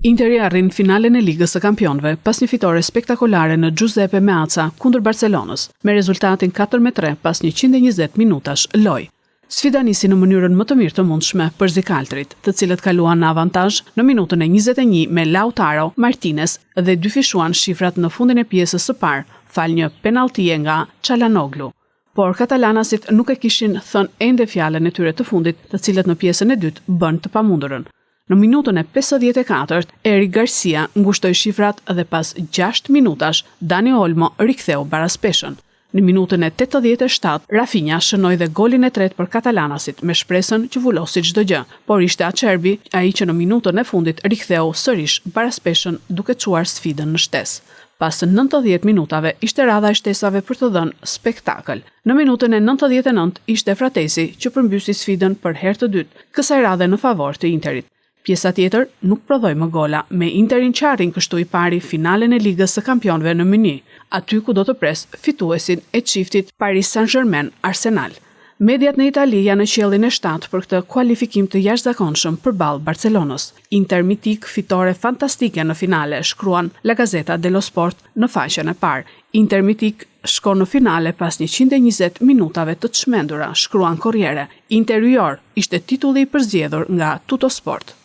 Interi arrin finalen e Ligës së Kampionëve pas një fitore spektakolare në Giuseppe Meazza kundër Barcelonës, me rezultatin 4-3 pas 120 minutash lojë. Sfida nisi në mënyrën më të mirë të mundshme për zikaltrit, të cilët kaluan në avantazh në minutën e 21 me Lautaro Martinez dhe dyfishuan shifrat në fundin e pjesës së parë, fal një penalltie nga Çalhanoğlu. Por katalanasit nuk e kishin thënë ende fjalën e tyre të fundit, të cilët në pjesën e dytë bën të pamundurën. Në minutën e 54, Eric Garcia ngushtoi shifrat dhe pas 6 minutash, Dani Olmo riktheu baraspeshën. Në minutën e 87, Rafinha shënoi dhe golin e tretë për katalanasit me shpresën që vulosi çdo gjë, por ishte Acerbi ai që në minutën e fundit riktheu sërish baraspeshën duke çuar sfidën në shtesë. Pas 90 minutave ishte radha e shtesave për të dhënë spektakël. Në minutën e 99 ishte Fratesi që përmbysi sfidën për herë të dytë, kësaj radhe në favor të Interit. Pjesa tjetër nuk prodhoi më gola, me Interin që arrin kështu i pari finalen e Ligës së Kampionëve në Mëni, aty ku do të pres fituesin e çiftit Paris Saint-Germain Arsenal. Mediat në Itali janë në qiellin e 7 për këtë kualifikim të jashtëzakonshëm përballë Barcelonës. Inter mitik fitore fantastike në finale, shkruan La Gazzetta dello Sport në faqen e parë. Inter mitik shkon në finale pas 120 minutave të çmendura, shkruan Corriere. Interior ishte titulli i përzgjedhur nga Tuttosport.